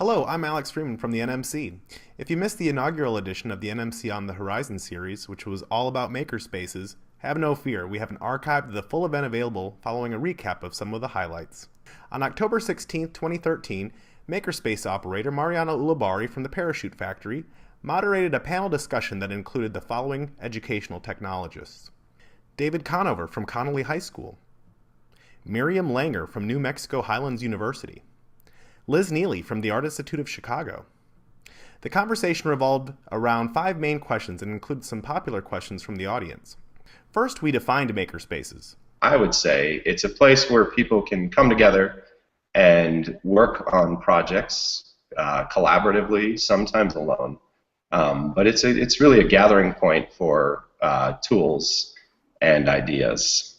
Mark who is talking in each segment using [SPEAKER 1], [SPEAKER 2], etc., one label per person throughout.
[SPEAKER 1] Hello, I'm Alex Freeman from the NMC. If you missed the inaugural edition of the NMC On the Horizon series, which was all about makerspaces, have no fear, we have an archive of the full event available following a recap of some of the highlights. On October 16, 2013, Makerspace operator Mariano Ulibarri from the Parachute Factory moderated a panel discussion that included the following educational technologists: David Conover from Connolly High School, Miriam Langer from New Mexico Highlands University, Liz Neely from the Art Institute of Chicago. The conversation revolved around 5 main questions and included some popular questions from the audience. First, we defined makerspaces.
[SPEAKER 2] I would say it's a place where people can come together and work on projects collaboratively, sometimes alone. But it's really a gathering point for tools and ideas.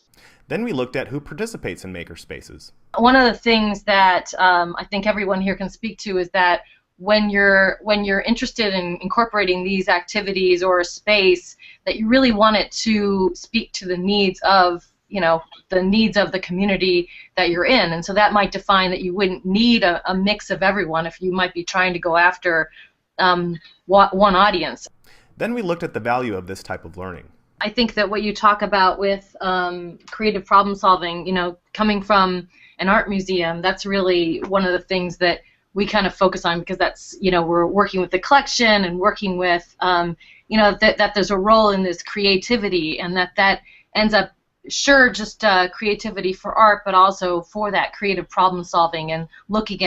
[SPEAKER 1] Then we looked at who participates in makerspaces.
[SPEAKER 3] One of the things that I think everyone here can speak to is that when you're interested in incorporating these activities or a space, that you really want it to speak to the needs of the community that you're in, and so that might define that you wouldn't need a mix of everyone if you might be trying to go after one audience.
[SPEAKER 1] Then we looked at the value of this type of learning.
[SPEAKER 3] I think that what you talk about with creative problem solving, coming from an art museum, that's really one of the things that we kind of focus on, because that's, we're working with the collection and working with, that there's a role in this creativity, and that ends up, sure, just creativity for art, but also for that creative problem solving and looking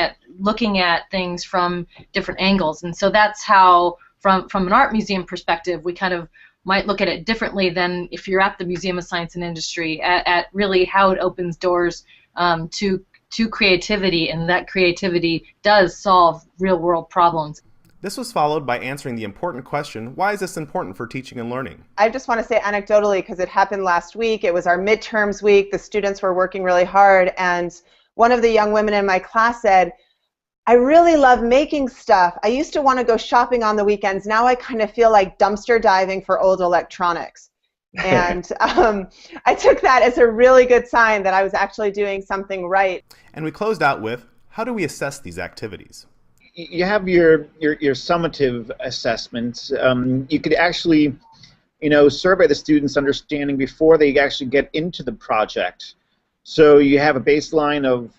[SPEAKER 3] at things from different angles. And so that's how, from an art museum perspective, we kind of might look at it differently than if you're at the Museum of Science and Industry, at really how it opens doors to creativity, and that creativity does solve real-world problems.
[SPEAKER 1] This was followed by answering the important question, why is this important for teaching and learning?
[SPEAKER 4] I just want to say anecdotally, because it happened last week, it was our midterms week, the students were working really hard, and one of the young women in my class said, I really love making stuff. I used to want to go shopping on the weekends. Now I kind of feel like dumpster diving for old electronics. And I took that as a really good sign that I was actually doing something right.
[SPEAKER 1] And we closed out with, how do we assess these activities?
[SPEAKER 5] You have your summative assessments. You could actually, survey the students' understanding before they actually get into the project. So you have a baseline of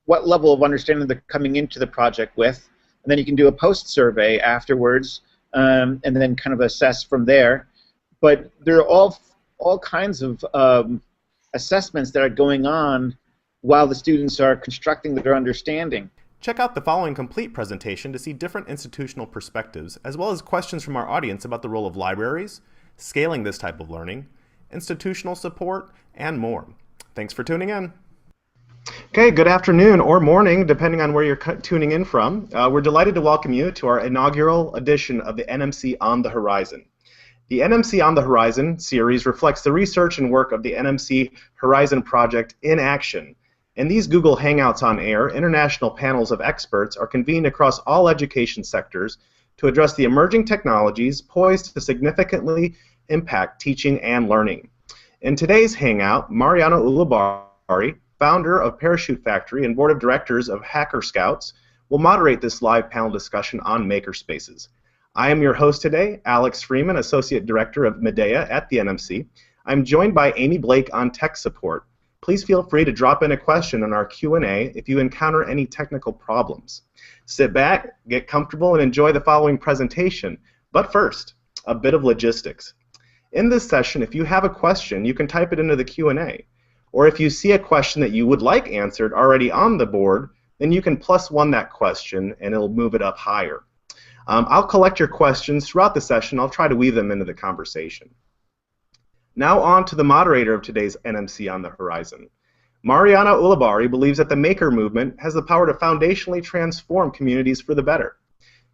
[SPEAKER 5] what level of understanding they're coming into the project with, and then you can do a post-survey afterwards, and then kind of assess from there. But there are all kinds of assessments that are going on while the students are constructing their understanding.
[SPEAKER 1] Check out the following complete presentation to see different institutional perspectives, as well as questions from our audience about the role of libraries, scaling this type of learning, institutional support, and more. Thanks for tuning in. Okay, good afternoon or morning, depending on where you're tuning in from. We're delighted to welcome you to our inaugural edition of the NMC On the Horizon. The NMC On the Horizon series reflects the research and work of the NMC Horizon Project in action. In these Google Hangouts on Air, international panels of experts are convened across all education sectors to address the emerging technologies poised to significantly impact teaching and learning. In today's Hangout, Mariano Ulibarri, founder of Parachute Factory and board of directors of Hacker Scouts, will moderate this live panel discussion on makerspaces. I am your host today, Alex Freeman, Associate Director of Medea at the NMC. I'm joined by Amy Blake on tech support. Please feel free to drop in a question in our Q&A if you encounter any technical problems. Sit back, get comfortable, and enjoy the following presentation. But first, a bit of logistics. In this session, if you have a question, you can type it into the Q&A. Or if you see a question that you would like answered already on the board, then you can +1 that question and it'll move it up higher. I'll collect your questions throughout the session. I'll try to weave them into the conversation. Now on to the moderator of today's NMC On the Horizon. Mariano Ulibarri believes that the maker movement has the power to foundationally transform communities for the better.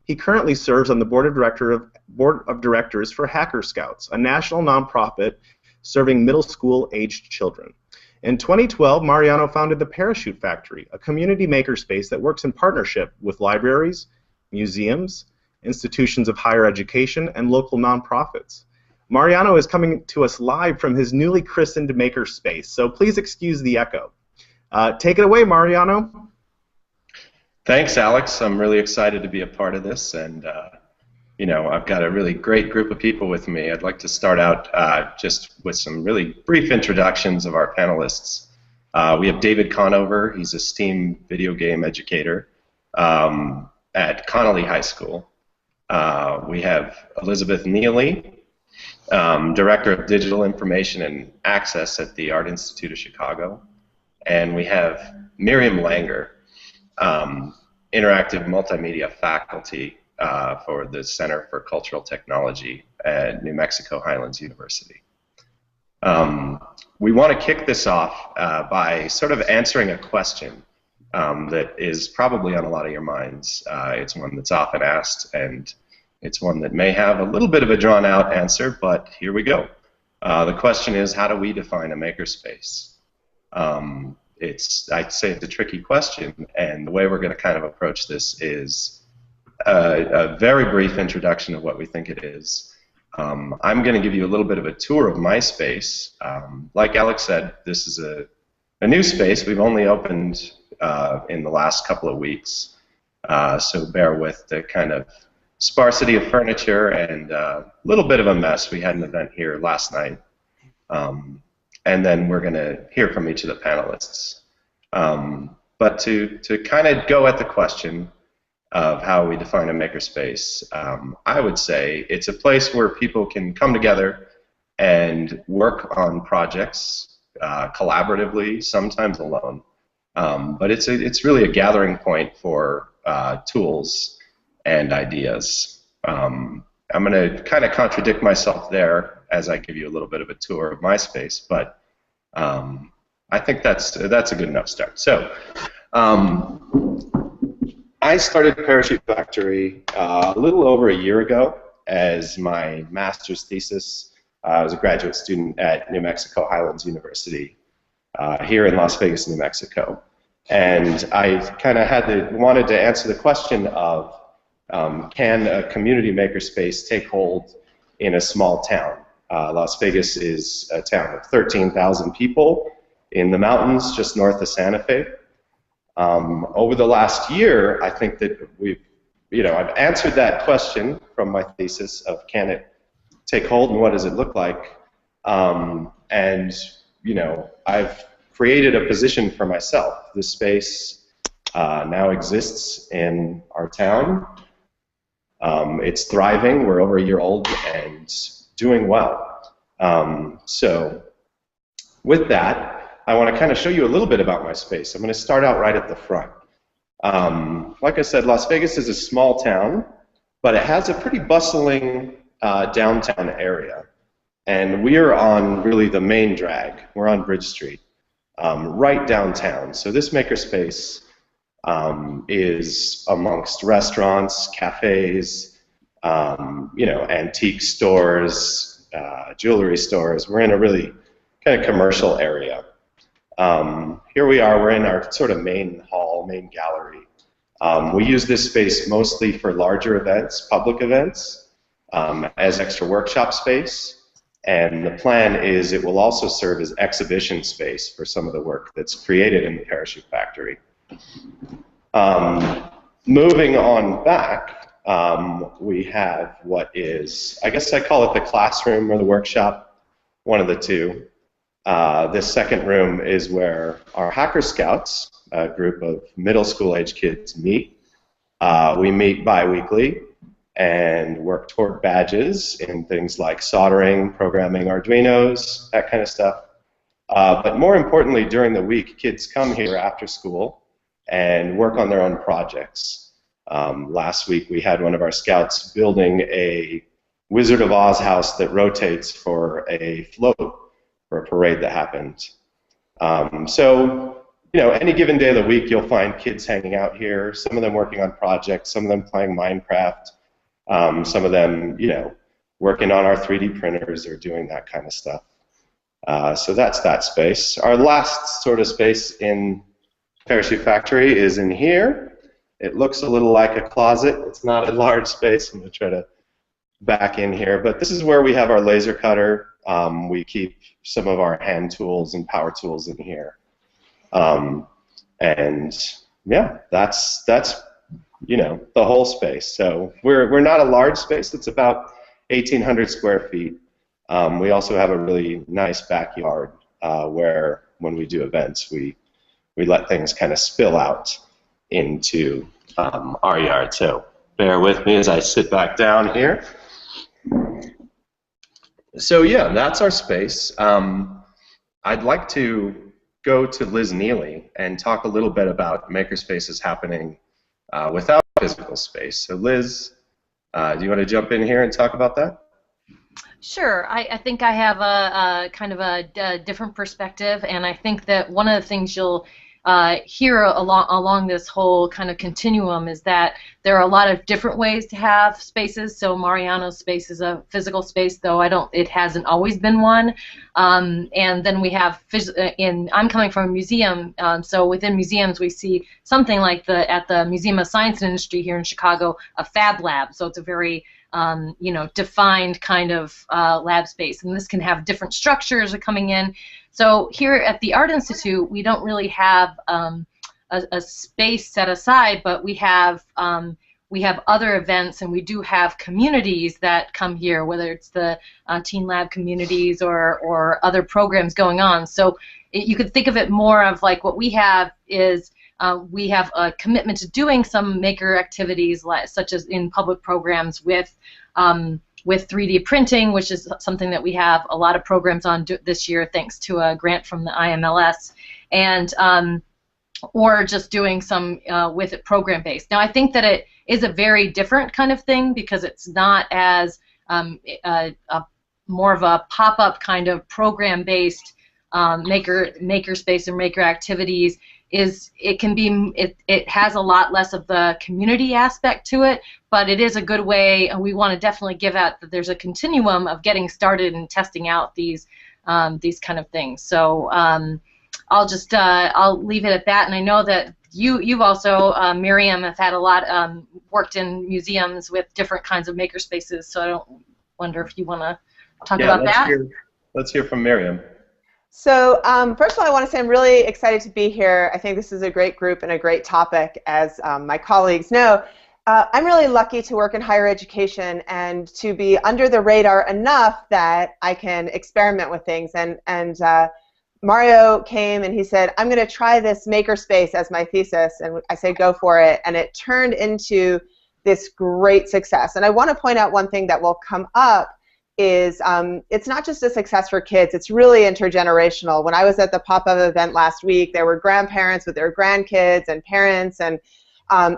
[SPEAKER 1] He currently serves on the board of directors for Hacker Scouts, a national nonprofit serving middle school-aged children. In 2012, Mariano founded the Parachute Factory, a community makerspace that works in partnership with libraries, museums, institutions of higher education, and local nonprofits. Mariano is coming to us live from his newly christened Makerspace, so please excuse the echo. Take it away, Mariano.
[SPEAKER 2] Thanks, Alex. I'm really excited to be a part of this, and I've got a really great group of people with me. I'd like to start out just with some really brief introductions of our panelists. We have David Conover. He's a STEAM video game educator at Connolly High School. We have Elizabeth Neely, Director of Digital Information and Access at the Art Institute of Chicago. And we have Miriam Langer, Interactive Multimedia Faculty for the Center for Cultural Technology at New Mexico Highlands University. We want to kick this off by sort of answering a question that is probably on a lot of your minds. It's one that's often asked, and it's one that may have a little bit of a drawn-out answer, but here we go. The question is, how do we define a makerspace? I'd say it's a tricky question, and the way we're going to kind of approach this is a very brief introduction of what we think it is. I'm going to give you a little bit of a tour of my space. Like Alex said, this is a new space. We've only opened in the last couple of weeks, so bear with the kind of sparsity of furniture and a little bit of a mess. We had an event here last night. And then we're going to hear from each of the panelists. But to kind of go at the question of how we define a makerspace, I would say it's a place where people can come together and work on projects collaboratively, sometimes alone. But it's really a gathering point for tools and ideas. I'm going to kind of contradict myself there as I give you a little bit of a tour of my space, but I think that's a good enough start. So I started Parachute Factory a little over a year ago as my master's thesis. I was a graduate student at New Mexico Highlands University here in Las Vegas, New Mexico. And I kind of wanted to answer the question of can a community makerspace take hold in a small town? Las Vegas is a town of 13,000 people in the mountains just north of Santa Fe. Over the last year, I think that I've answered that question from my thesis of can it take hold and what does it look like? And I've created a position for myself. This space now exists in our town. It's thriving. We're over a year old and doing well. So with that, I want to kind of show you a little bit about my space. I'm going to start out right at the front. Like I said, Las Vegas is a small town, but it has a pretty bustling downtown area. And we are on really the main drag. We're on Bridge Street, right downtown. So this makerspace is amongst restaurants, cafes, antique stores, jewelry stores. We're in a really kind of commercial area. Here we are. We're in our sort of main hall, main gallery. We use this space mostly for larger events, public events, as extra workshop space. And the plan is it will also serve as exhibition space for some of the work that's created in the Parachute Factory. Moving on back, we have what is, I guess I call it the classroom or the workshop, one of the two. This second room is where our Hacker Scouts, a group of middle school age kids, meet. We meet bi-weekly and work toward badges in things like soldering, programming Arduinos, that kind of stuff. But more importantly, during the week, kids come here after school and work on their own projects. Last week, we had one of our scouts building a Wizard of Oz house that rotates for a float for a parade that happened. So, any given day of the week, you'll find kids hanging out here, some of them working on projects, some of them playing Minecraft, some of them, working on our 3D printers or doing that kind of stuff. So that's that space. Our last sort of space in Parachute Factory is in here. It looks a little like a closet. It's not a large space. I'm going to try to back in here. But this is where we have our laser cutter. We keep some of our hand tools and power tools in here. And yeah, that's you know, the whole space. So we're not a large space. It's about 1,800 square feet. We also have a really nice backyard where when we do events, we let things kind of spill out into our yard. So bear with me as I sit back down here. So yeah, that's our space. I'd like to go to Liz Neely and talk a little bit about Makerspaces happening without physical space. So Liz, do you want to jump in here and talk about that?
[SPEAKER 3] Sure. I think I have a kind of a different perspective, and I think that one of the things you'll hear along this whole kind of continuum is that there are a lot of different ways to have spaces. So Mariano's space is a physical space, though it hasn't always been one. And then we have I'm coming from a museum, so within museums we see something like at the Museum of Science and Industry here in Chicago, a fab lab. So it's a very defined kind of lab space, and this can have different structures coming in. So here at the Art Institute, we don't really have a space set aside, but we have other events, and we do have communities that come here, whether it's the Teen Lab communities or other programs going on. So you could think of it more of like what we have is we have a commitment to doing some maker activities, such as in public programs with 3D printing, which is something that we have a lot of programs on this year, thanks to a grant from the IMLS, and or just doing some with it program-based. Now, I think that it is a very different kind of thing because it's not as more of a pop-up kind of program-based makerspace or maker activities. It has a lot less of the community aspect to it, but it is a good way, and we want to definitely give out that there's a continuum of getting started and testing out these kind of things. So I'll leave it at that, and I know that you've also, Miriam, have had a lot worked in museums with different kinds of makerspaces, so I don't wonder if you want to talk about that.
[SPEAKER 2] Let's hear from Miriam.
[SPEAKER 4] So first of all, I want to say I'm really excited to be here. I think this is a great group and a great topic, as my colleagues know. I'm really lucky to work in higher education and to be under the radar enough that I can experiment with things. And Mario came and he said, I'm going to try this makerspace as my thesis. And I said, go for it. And it turned into this great success. And I want to point out one thing that will come up is it's not just a success for kids, it's really intergenerational. When I was at the pop-up event last week, there were grandparents with their grandkids and parents, and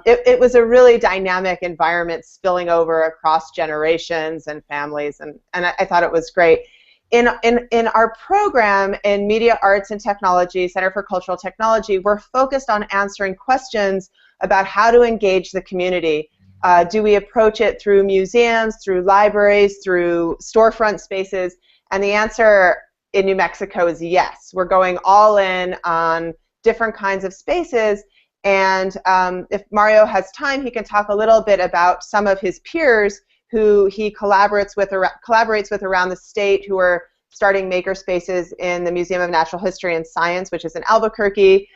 [SPEAKER 4] it was a really dynamic environment spilling over across generations and families, and I thought it was great. In our program in Media Arts and Technology, Center for Cultural Technology, we're focused on answering questions about how to engage the community. Do we approach it through museums, through libraries, through storefront spaces? And the answer in New Mexico is yes. We're going all in on different kinds of spaces. And if Mario has time, he can talk a little bit about some of his peers who he collaborates with around the state, who are starting makerspaces in the Museum of Natural History and Science, which is in Albuquerque,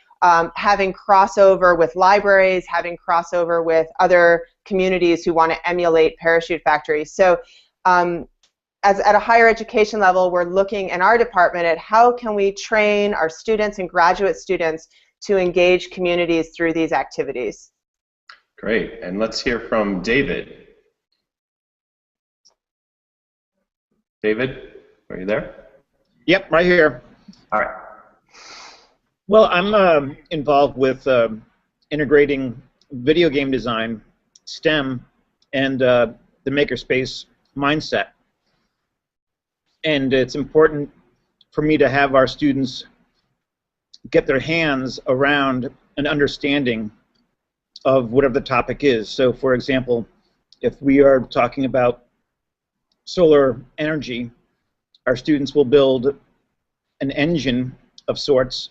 [SPEAKER 4] having crossover with libraries, having crossover with other communities who want to emulate parachute factories. So at a higher education level, we're looking in our department at how can we train our students and graduate students to engage communities through these activities.
[SPEAKER 2] Great, and let's hear from David. David, are you there?
[SPEAKER 5] Yep, right here.
[SPEAKER 2] All right.
[SPEAKER 5] Well, I'm involved with integrating video game design, STEM, and the makerspace mindset. And it's important for me to have our students get their hands around an understanding of whatever the topic is. So, for example, if we are talking about solar energy, our students will build an engine of sorts,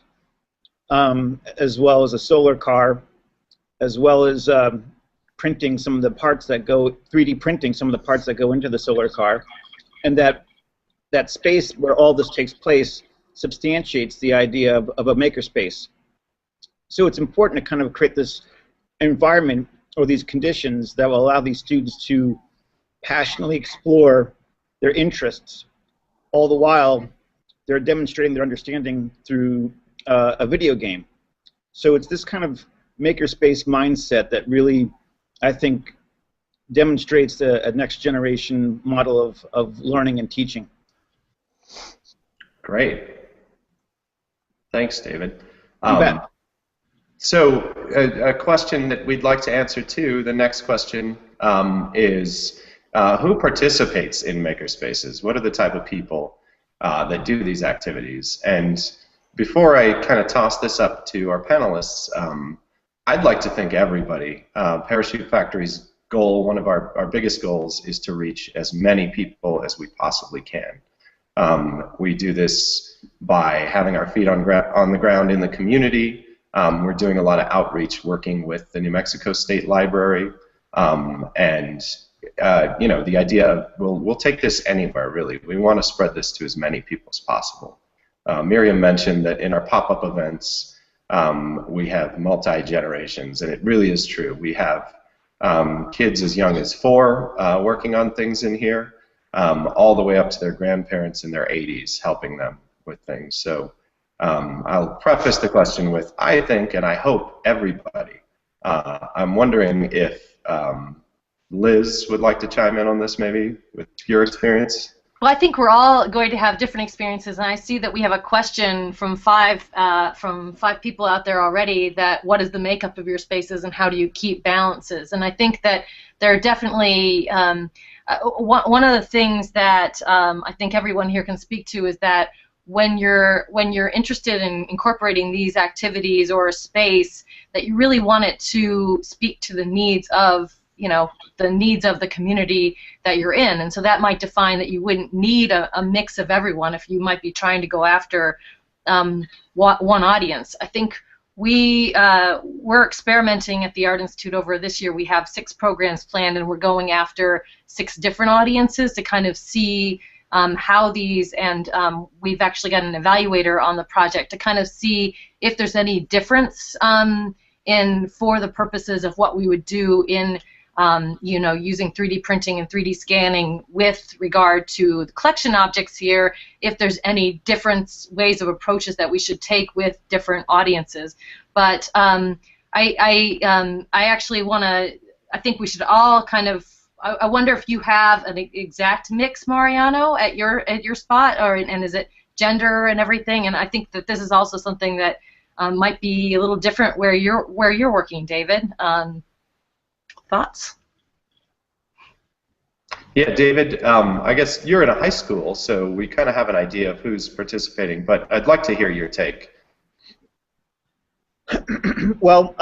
[SPEAKER 5] as well as a solar car, as well as printing some of the parts that go, 3D printing some of the parts that go into the solar car, and that space where all this takes place substantiates the idea of a makerspace. So it's important to kind of create this environment or these conditions that will allow these students to passionately explore their interests, all the while they're demonstrating their understanding through a video game. So it's this kind of makerspace mindset that really, I think, demonstrates a next generation model of learning and teaching.
[SPEAKER 2] Great. Thanks, David.
[SPEAKER 5] You bet.
[SPEAKER 2] So a question that we'd like to answer too, the next question is, who participates in Makerspaces? What are the type of people that do these activities? And before I kind of toss this up to our panelists, I'd like to thank everybody. Parachute Factory's goal, one of our biggest goals, is to reach as many people as we possibly can. We do this by having our feet on the ground in the community. We're doing a lot of outreach, working with the New Mexico State Library, and you know, the idea of we'll take this anywhere, really. We want to spread this to as many people as possible. Miriam mentioned that in our pop-up events, we have multi-generations, and it really is true. We have kids as young as 4 working on things in here, all the way up to their grandparents in their 80s helping them with things. So I'll preface the question with, I think and I hope everybody. I'm wondering if Liz would like to chime in on this, maybe, with your experience.
[SPEAKER 3] Well, I think we're all going to have different experiences, and I see that we have a question from five people out there already. That what is the makeup of your spaces, and how do you keep balances? And I think that there are definitely one of the things that I think everyone here can speak to is that when you're interested in incorporating these activities or a space, that you really want it to speak to the needs of the community that you're in. And so that might define that you wouldn't need a mix of everyone if you might be trying to go after one audience. I think we're experimenting at the Art Institute over this year. We have 6 programs planned, and we're going after 6 different audiences to kind of see how these, and we've actually got an evaluator on the project to kind of see if there's any difference for the purposes of what we would do in using 3D printing and 3D scanning with regard to the collection objects here, if there's any different ways of approaches that we should take with different audiences. But I actually want to, I think we should all kind of, I wonder if you have an exact mix, Mariano, at your spot, and is it gender and everything? And I think that this is also something that might be a little different where you're working, David. Thoughts?
[SPEAKER 2] Yeah, David, I guess you're in a high school, so we kind of have an idea of who's participating, but I'd like to hear your take.
[SPEAKER 5] Well,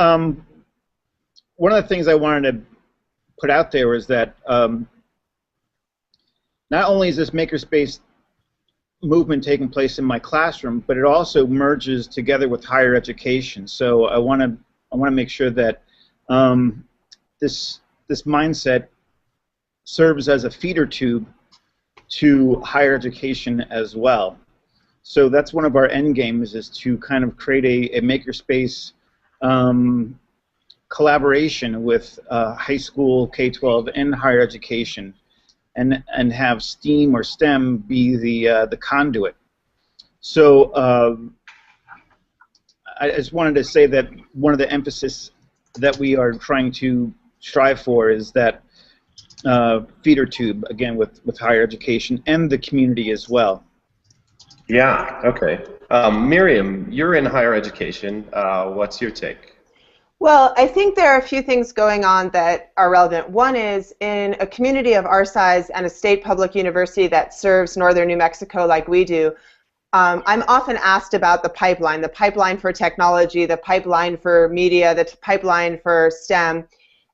[SPEAKER 5] one of the things I wanted to put out there is that not only is this makerspace movement taking place in my classroom, but it also merges together with higher education. So I want to make sure that this mindset serves as a feeder tube to higher education as well. So that's one of our end games, is to kind of create a makerspace collaboration with high school, K-12, and higher education, and have STEAM or STEM be the conduit. So I just wanted to say that one of the emphasis that we are trying to strive for is that feeder tube, again, with higher education and the community as well.
[SPEAKER 2] Yeah, okay. Miriam, you're in higher education. What's your take?
[SPEAKER 4] Well, I think there are a few things going on that are relevant. One is, in a community of our size and a state public university that serves northern New Mexico like we do, I'm often asked about the pipeline for technology, the pipeline for media, the pipeline for STEM.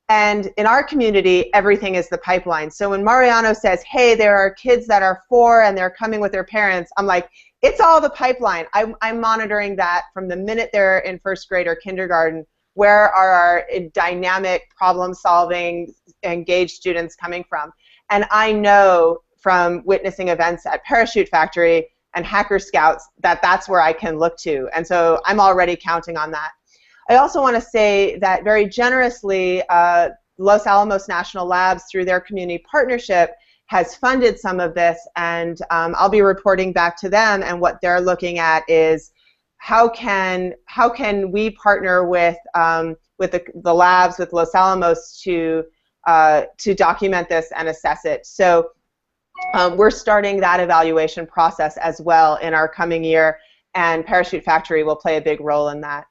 [SPEAKER 4] And in our community, everything is the pipeline. So when Mariano says, hey, there are kids that are 4 and they're coming with their parents, I'm like, it's all the pipeline. I'm monitoring that from the minute they're in first grade or kindergarten. Where are our dynamic, problem-solving, engaged students coming from? And I know from witnessing events at Parachute Factory and Hacker Scouts that that's where I can look to. And so I'm already counting on that. I also want to say that very generously, Los Alamos National Labs, through their community partnership, has funded some of this, and I'll be reporting back to them, and what they're looking at is how can we partner with the labs, with Los Alamos, to document this and assess it. So we're starting that evaluation process as well in our coming year, and Parachute Factory will play a big role in that.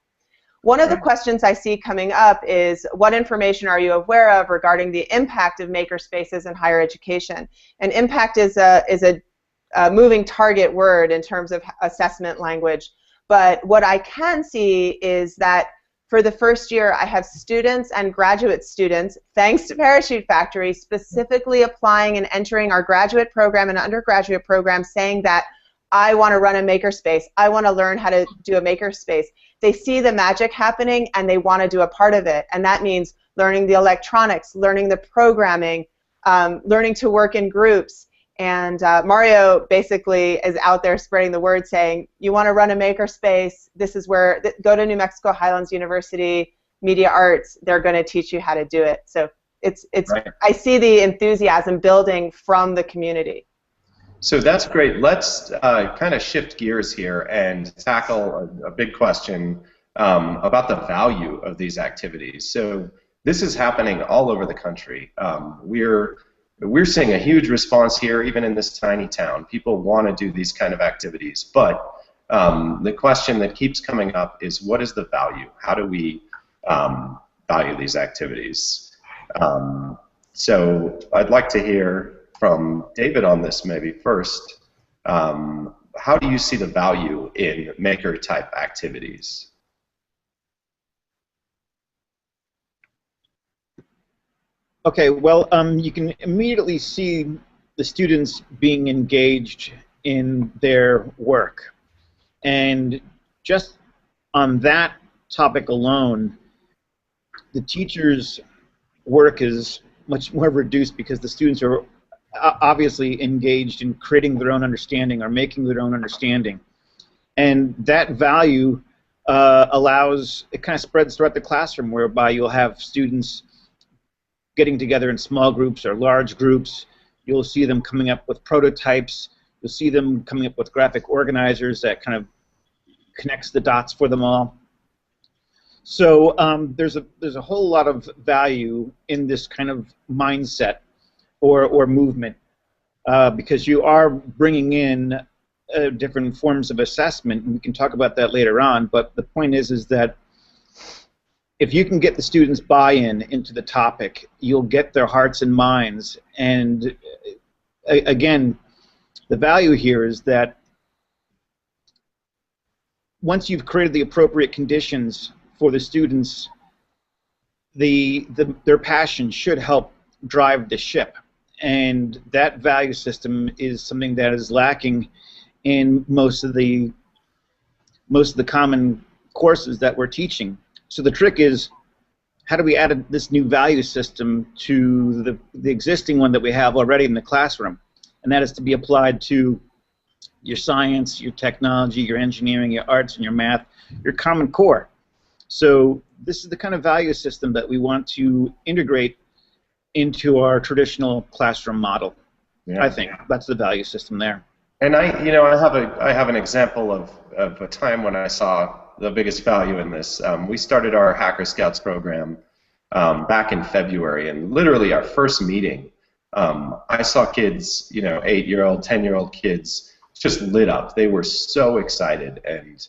[SPEAKER 4] One of the questions I see coming up is, what information are you aware of regarding the impact of makerspaces in higher education? And impact is a moving target word in terms of assessment language. But what I can see is that for the first year, I have students and graduate students, thanks to Parachute Factory, specifically applying and entering our graduate program and undergraduate program, saying that I want to run a makerspace. I want to learn how to do a makerspace. They see the magic happening and they want to do a part of it. And that means learning the electronics, learning the programming, learning to work in groups. And Mario basically is out there spreading the word, saying, you want to run a makerspace, this is where, go to New Mexico Highlands University, Media Arts, they're going to teach you how to do it. So it's right. I see the enthusiasm building from the community.
[SPEAKER 2] So that's great. Let's kind of shift gears here and tackle a big question about the value of these activities. So this is happening all over the country. We're seeing a huge response here, even in this tiny town. People want to do these kind of activities, but the question that keeps coming up is, what is the value? How do we value these activities? So I'd like to hear from David on this maybe first. How do you see the value in maker-type activities?
[SPEAKER 5] Okay, well, you can immediately see the students being engaged in their work. And just on that topic alone, the teacher's work is much more reduced because the students are obviously engaged in creating their own understanding or making their own understanding. And that value allows, it kind of spreads throughout the classroom, whereby you'll have students getting together in small groups or large groups. You'll see them coming up with prototypes. You'll see them coming up with graphic organizers that kind of connects the dots for them all. So there's a whole lot of value in this kind of mindset or movement because you are bringing in different forms of assessment, and we can talk about that later on. But the point is that if you can get the students' buy-in into the topic, you'll get their hearts and minds. And again, the value here is that once you've created the appropriate conditions for the students, their passion should help drive the ship. And that value system is something that is lacking in most of the common courses that we're teaching. So the trick is, how do we add this new value system to the existing one that we have already in the classroom? And that is to be applied to your science, your technology, your engineering, your arts, and your math, your common core. So this is the kind of value system that we want to integrate into our traditional classroom model. Yeah. I think that's the value system there.
[SPEAKER 2] And I have an example of a time when I saw the biggest value in this. We started our Hacker Scouts program back in February, and literally our first meeting, I saw kids, 8-year-old, 10-year-old kids just lit up. They were so excited and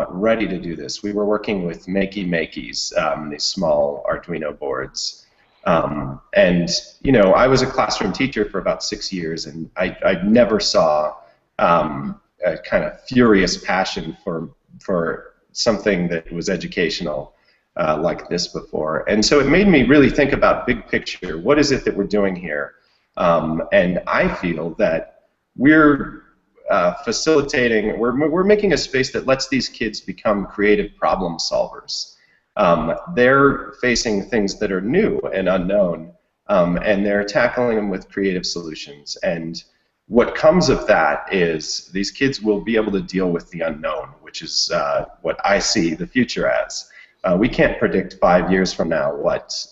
[SPEAKER 2] ready to do this. We were working with Makeys, these small Arduino boards. And I was a classroom teacher for about 6 years, and I never saw a kind of furious passion for something that was educational like this before. And so it made me really think about big picture. What is it that we're doing here? And I feel that we're facilitating, we're making a space that lets these kids become creative problem solvers. They're facing things that are new and unknown, and they're tackling them with creative solutions. And what comes of that is these kids will be able to deal with the unknown, which is what I see the future as. We can't predict 5 years from now what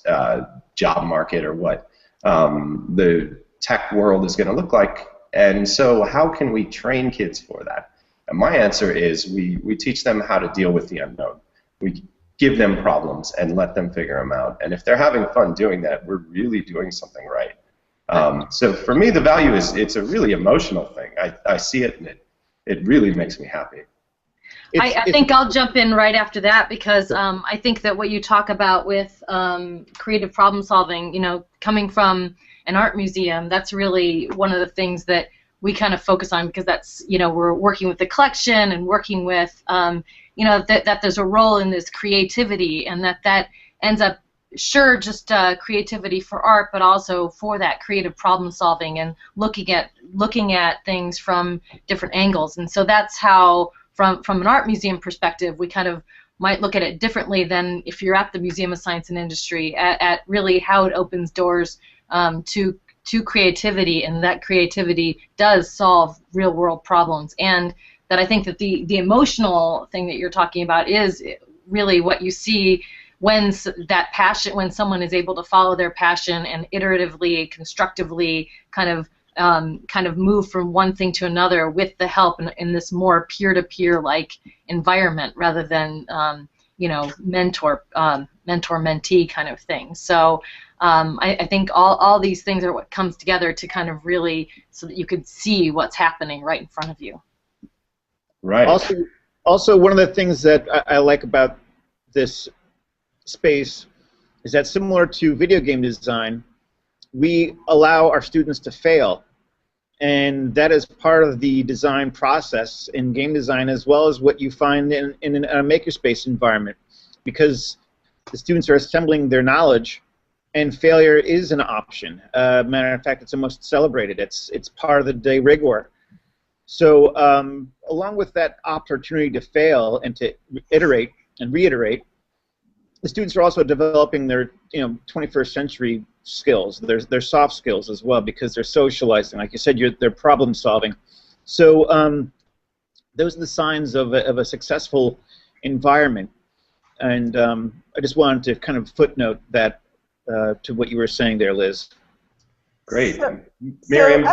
[SPEAKER 2] job market or what the tech world is going to look like, and so how can we train kids for that? And my answer is we teach them how to deal with the unknown. We give them problems and let them figure them out, and if they're having fun doing that, we're really doing something right. So for me, the value is it's a really emotional thing. I see it, and it really makes me happy.
[SPEAKER 3] I think I'll jump in right after that because I think that what you talk about with creative problem solving, coming from an art museum, that's really one of the things that we kind of focus on because that's, we're working with the collection and working with, that there's a role in this creativity and that ends up just creativity for art, but also for that creative problem solving and looking at things from different angles. And so that's how, from an art museum perspective, we kind of might look at it differently than if you're at the Museum of Science and Industry, at really how it opens doors to creativity, and that creativity does solve real world problems. And that I think that the emotional thing that you're talking about is really what you see when when someone is able to follow their passion and iteratively, constructively kind of move from one thing to another with the help in this more peer-to-peer like environment rather than mentor-mentee kind of thing. So I think all these things are what comes together to kind of really so that you could see what's happening right in front of you.
[SPEAKER 2] Right.
[SPEAKER 5] Also one of the things that I like about this space is that, similar to video game design, we allow our students to fail, and that is part of the design process in game design, as well as what you find in a makerspace environment, because the students are assembling their knowledge, and failure is an option. Matter of fact, it's almost celebrated. It's part of the de rigueur. So along with that opportunity to fail and to iterate and reiterate, the students are also developing their 21st century skills, their soft skills as well, because they're socializing. Like you said, they're problem solving. So those are the signs of a successful environment. And I just wanted to kind of footnote that to what you were saying there, Liz.
[SPEAKER 2] Great. Miriam?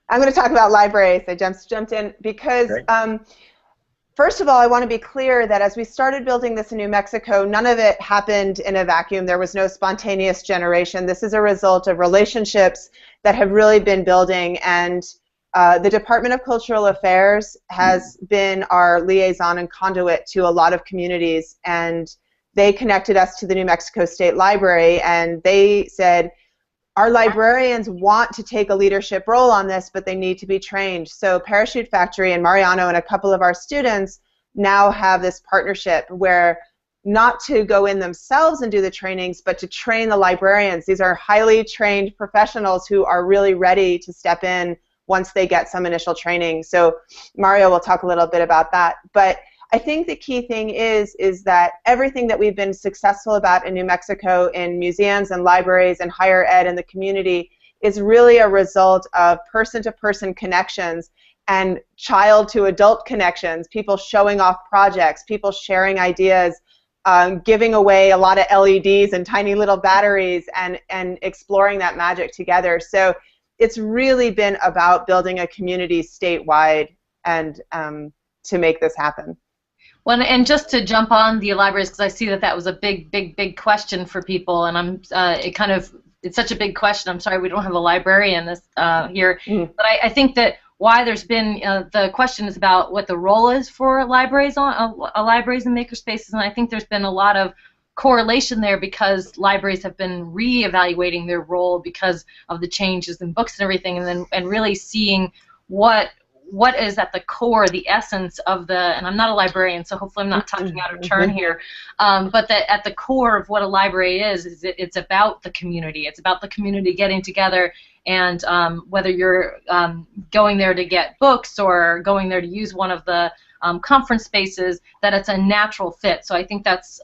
[SPEAKER 4] I'm going to talk about libraries. I jumped in because first of all, I want to be clear that as we started building this in New Mexico, none of it happened in a vacuum. There was no spontaneous generation. This is a result of relationships that have really been building, and the Department of Cultural Affairs has been our liaison and conduit to a lot of communities, and they connected us to the New Mexico State Library, and they said, our librarians want to take a leadership role on this, but they need to be trained. So Parachute Factory and Mariano and a couple of our students now have this partnership where not to go in themselves and do the trainings, but to train the librarians. These are highly trained professionals who are really ready to step in once they get some initial training. So Mario will talk a little bit about that. But I think the key thing is that everything that we've been successful about in New Mexico in museums and libraries and higher ed and the community is really a result of person-to-person connections and child-to-adult connections, people showing off projects, people sharing ideas, giving away a lot of LEDs and tiny little batteries and exploring that magic together. So it's really been about building a community statewide and to make this happen.
[SPEAKER 3] Well, and just to jump on the libraries, because I see that was a big question for people, and it's such a big question. I'm sorry we don't have a librarian here, but I think that why there's been the question is about what the role is for libraries libraries and makerspaces, and I think there's been a lot of correlation there because libraries have been reevaluating their role because of the changes in books and everything, and really seeing what is at the core, the essence of and I'm not a librarian, so hopefully I'm not talking out of turn here, but that at the core of what a library is it's about the community. It's about the community getting together, and whether you're going there to get books or going there to use one of the conference spaces, that it's a natural fit. So I think that's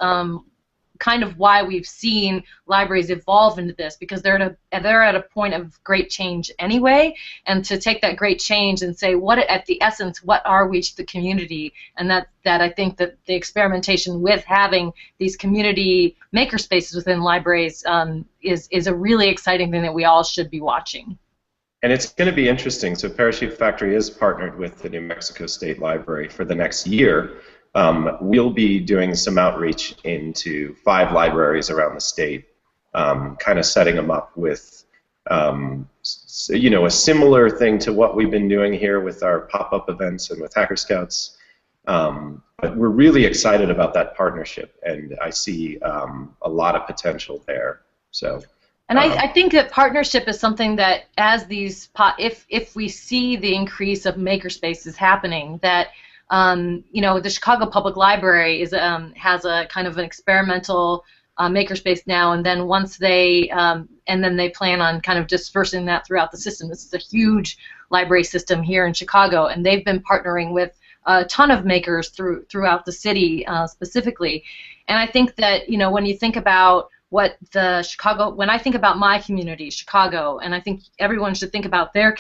[SPEAKER 3] kind of why we've seen libraries evolve into this, because they're at a point of great change anyway, and to take that great change and say, what at the essence, what are we to the community? And that I think that the experimentation with having these community makerspaces within libraries is a really exciting thing that we all should be watching.
[SPEAKER 2] And it's going to be interesting. So Parachute Factory is partnered with the New Mexico State Library for the next year. We'll be doing some outreach into 5 libraries around the state, kind of setting them up with, you know, a similar thing to what we've been doing here with our pop-up events and with Hacker Scouts. But we're really excited about that partnership, and I see a lot of potential there. So.
[SPEAKER 3] And I think that partnership is something that, as these, if we see the increase of makerspaces happening, that you know, the Chicago Public Library has a kind of an experimental makerspace now, and then once they and then they plan on kind of dispersing that throughout the system. This is a huge library system here in Chicago, and they've been partnering with a ton of makers throughout the city specifically. And I think that, you know, when you think about what the when I think about my community, Chicago, and I think everyone should think about their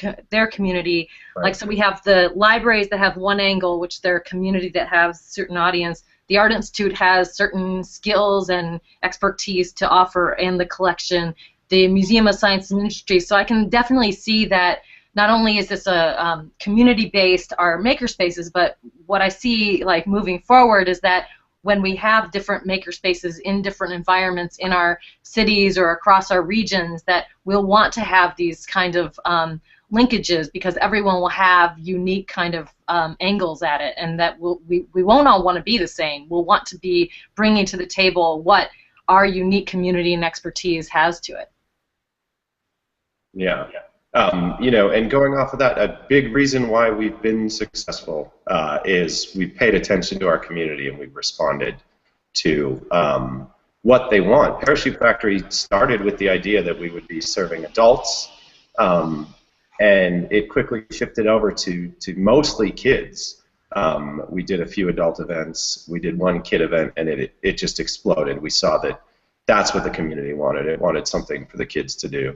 [SPEAKER 3] community. Right. Like, so we have the libraries that have one angle, which they're a community that has certain audience. The Art Institute has certain skills and expertise to offer, and the collection. The Museum of Science and Industry. So I can definitely see that not only is this a community-based, our makerspaces, but what I see, like, moving forward is that when we have different makerspaces in different environments in our cities or across our regions, that we'll want to have these kind of linkages, because everyone will have unique kind of angles at it, and that we won't all want to be the same. We'll want to be bringing to the table what our unique community and expertise has to it.
[SPEAKER 2] Yeah. You know, and going off of that, a big reason why we've been successful is we've paid attention to our community, and we've responded to what they want. Parachute Factory started with the idea that we would be serving adults, and it quickly shifted over to mostly kids. We did a few adult events, we did one kid event, and it just exploded. We saw that that's what the community wanted. It wanted something for the kids to do.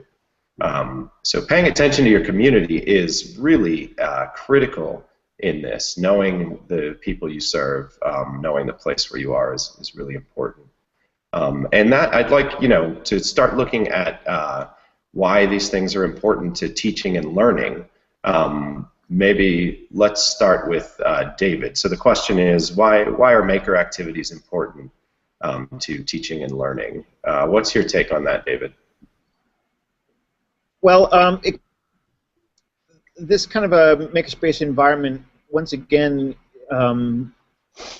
[SPEAKER 2] So paying attention to your community is really critical in this. Knowing the people you serve, knowing the place where you are is really important. And that, I'd like, you know, to start looking at why these things are important to teaching and learning. Maybe let's start with David. So the question is, why are maker activities important to teaching and learning? What's your take on that, David?
[SPEAKER 5] Well, this kind of a makerspace environment, once again,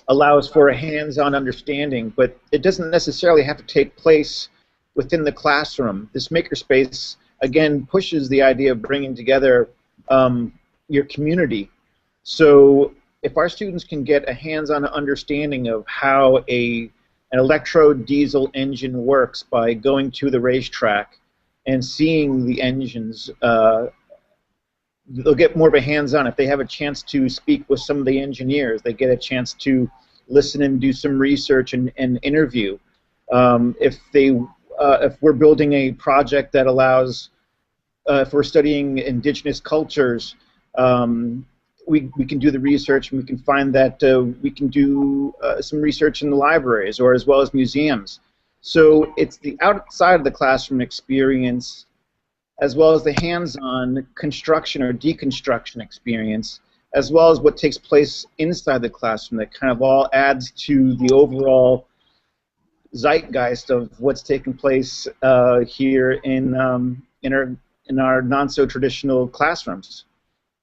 [SPEAKER 5] allows for a hands-on understanding, but it doesn't necessarily have to take place within the classroom. This makerspace, again, pushes the idea of bringing together your community. So if our students can get a hands-on understanding of how an electrode diesel engine works by going to the racetrack and seeing the engines, they'll get more of a hands-on. If they have a chance to speak with some of the engineers, they get a chance to listen and do some research and interview. If we're building a project that allows, if we're studying indigenous cultures, we can do the research, and we can find that we can do some research in the libraries or as well as museums. So it's the outside of the classroom experience as well as the hands-on construction or deconstruction experience, as well as what takes place inside the classroom, that kind of all adds to the overall zeitgeist of what's taking place here in our non-so-traditional classrooms.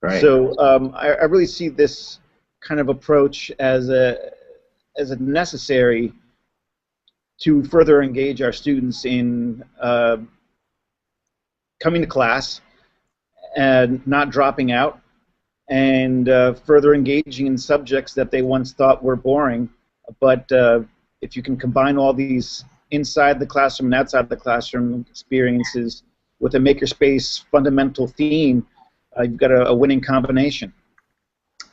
[SPEAKER 2] Right.
[SPEAKER 5] So I really see this kind of approach as a necessary to further engage our students in coming to class and not dropping out, and further engaging in subjects that they once thought were boring. But if you can combine all these inside the classroom and outside the classroom experiences with a makerspace fundamental theme, you've got a winning combination.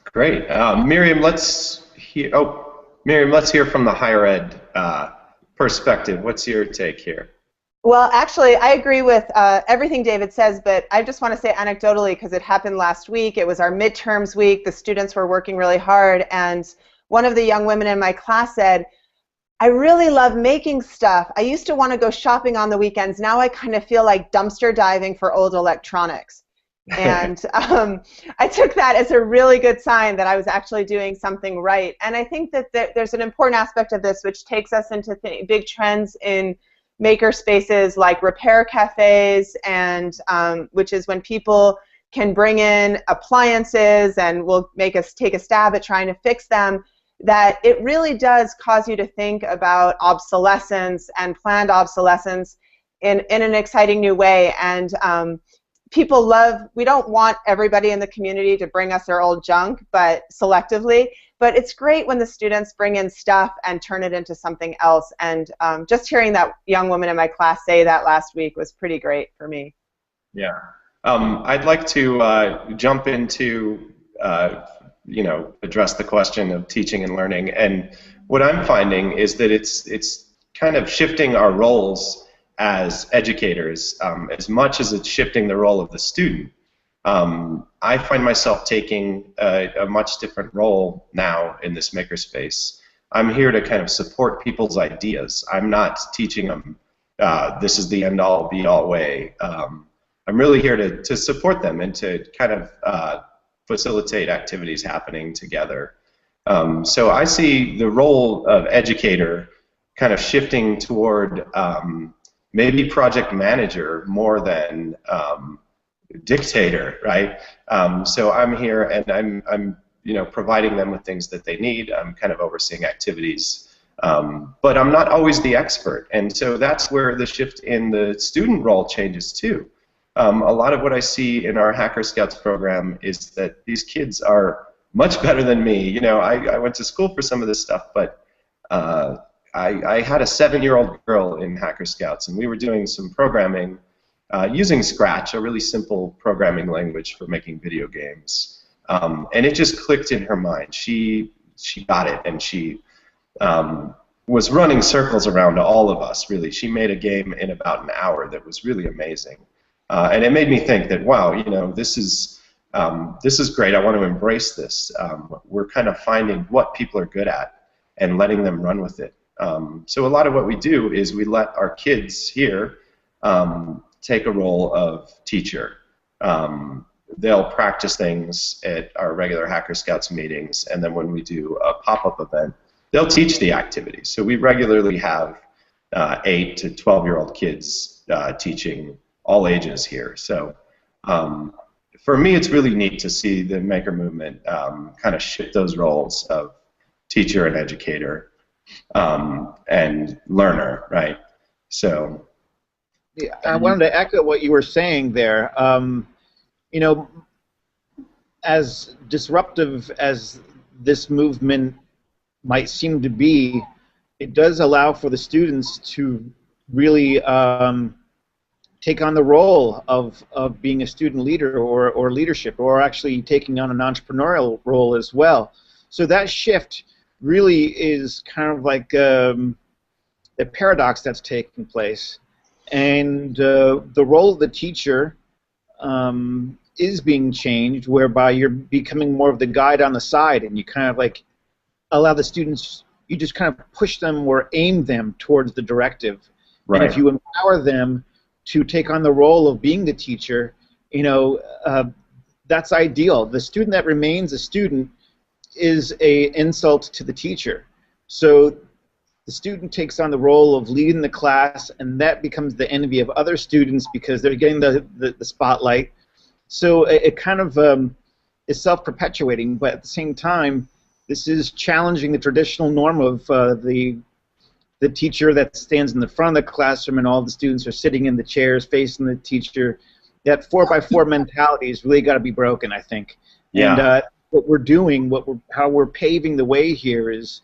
[SPEAKER 2] Great. Miriam, let's hear from the higher ed perspective, what's your take here?
[SPEAKER 4] Well, actually, I agree with everything David says, but I just want to say anecdotally, because it happened last week. It was our midterms week. The students were working really hard, and one of the young women in my class said, I really love making stuff. I used to want to go shopping on the weekends. Now I kind of feel like dumpster diving for old electronics. And I took that as a really good sign that I was actually doing something right. And I think that there's an important aspect of this which takes us into big trends in makerspaces like repair cafes, and which is when people can bring in appliances and will make us take a stab at trying to fix them, that it really does cause you to think about obsolescence and planned obsolescence in an exciting new way. And people love, we don't want everybody in the community to bring us their old junk, but selectively. But it's great when the students bring in stuff and turn it into something else. And just hearing that young woman in my class say that last week was pretty great for me.
[SPEAKER 2] Yeah. I'd like to jump into, address the question of teaching and learning. And what I'm finding is that it's kind of shifting our roles as educators as much as it's shifting the role of the student. I find myself taking a much different role now in this makerspace. I'm here to kind of support people's ideas. I'm not teaching them this is the end-all, be-all way. I'm really here to support them and to kind of facilitate activities happening together. So I see the role of educator kind of shifting toward maybe project manager more than dictator, right? So I'm here and I'm providing them with things that they need. I'm kind of overseeing activities, but I'm not always the expert, and so that's where the shift in the student role changes too. A lot of what I see in our Hacker Scouts program is that these kids are much better than me. I went to school for some of this stuff, but I had a 7-year-old girl in Hacker Scouts, and we were doing some programming using Scratch, a really simple programming language for making video games. And it just clicked in her mind. She got it, and she was running circles around all of us, really. She made a game in about an hour that was really amazing. And it made me think that, wow, this is great. I want to embrace this. We're kind of finding what people are good at and letting them run with it. So a lot of what we do is we let our kids here take a role of teacher. They'll practice things at our regular Hacker Scouts meetings, and then when we do a pop-up event, they'll teach the activities. So we regularly have 8 to 12-year-old kids teaching all ages here. So for me, it's really neat to see the maker movement kind of shift those roles of teacher and educator and learner, right? So
[SPEAKER 5] yeah, I wanted to echo what you were saying there. As disruptive as this movement might seem to be, it does allow for the students to really take on the role of being a student leader or leadership, or actually taking on an entrepreneurial role as well. So that shift really is kind of like a paradox that's taking place. And the role of the teacher is being changed, whereby you're becoming more of the guide on the side, and you kind of like allow the students, you just kind of push them or aim them towards the directive. Right. And if you empower them to take on the role of being the teacher, that's ideal. The student that remains a student is an insult to the teacher. So the student takes on the role of leading the class, and that becomes the envy of other students because they're getting the spotlight. So it kind of is self-perpetuating, but at the same time, this is challenging the traditional norm of the teacher that stands in the front of the classroom and all the students are sitting in the chairs facing the teacher. That 4x4 mentality has really got to be broken, I think. Yeah. And what we're doing, how we're paving the way here is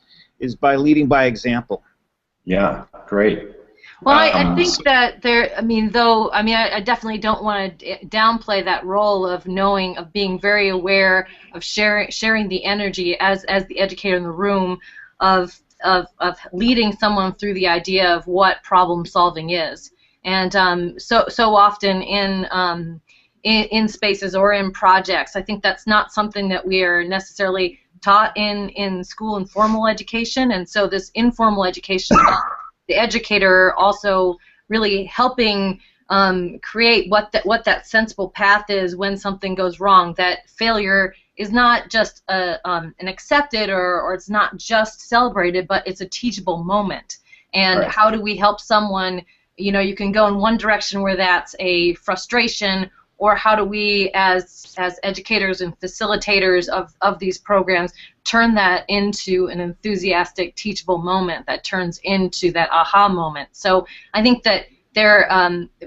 [SPEAKER 5] by leading by example.
[SPEAKER 2] Yeah, great.
[SPEAKER 3] Well, I think that I definitely don't want to downplay that role of being very aware of sharing the energy as the educator in the room, of of leading someone through the idea of what problem solving is. And so often in spaces or in projects, I think that's not something that we are necessarily taught in school and formal education. And so this informal education, the educator also really helping create what that sensible path is when something goes wrong. That failure is not just an accepted or it's not just celebrated, but it's a teachable moment. And
[SPEAKER 2] Right.
[SPEAKER 3] how do we help someone? You know, you can go in one direction where that's a frustration, or how do we, as educators and facilitators of these programs, turn that into an enthusiastic, teachable moment that turns into that aha moment. So I think that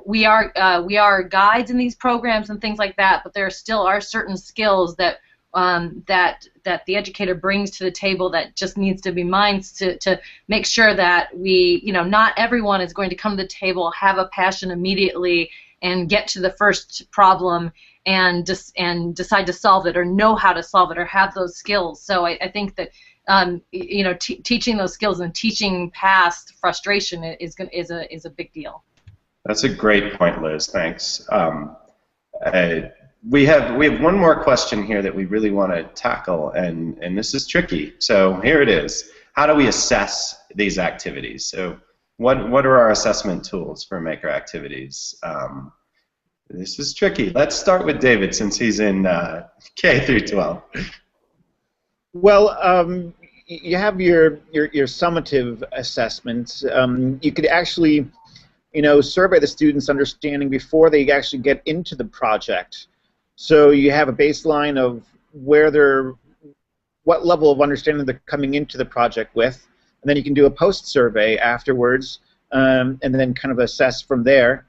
[SPEAKER 3] we are guides in these programs and things like that, but there still are certain skills that that the educator brings to the table that just needs to be mined to make sure that we, you know, not everyone is going to come to the table, have a passion immediately, and get to the first problem and decide to solve it or know how to solve it or have those skills. So I think that you know, teaching those skills and teaching past frustration is a big deal.
[SPEAKER 2] That's a great point, Liz. Thanks. We have one more question here that we really want to tackle, and this is tricky. So here it is. How do we assess these activities? So what are our assessment tools for maker activities? This is tricky. Let's start with David, since he's in K through 12.
[SPEAKER 5] Well, you have your summative assessments. You could actually, you know, survey the students' understanding before they actually get into the project. So you have a baseline of what level of understanding they're coming into the project with, and then you can do a post-survey afterwards, and then kind of assess from there.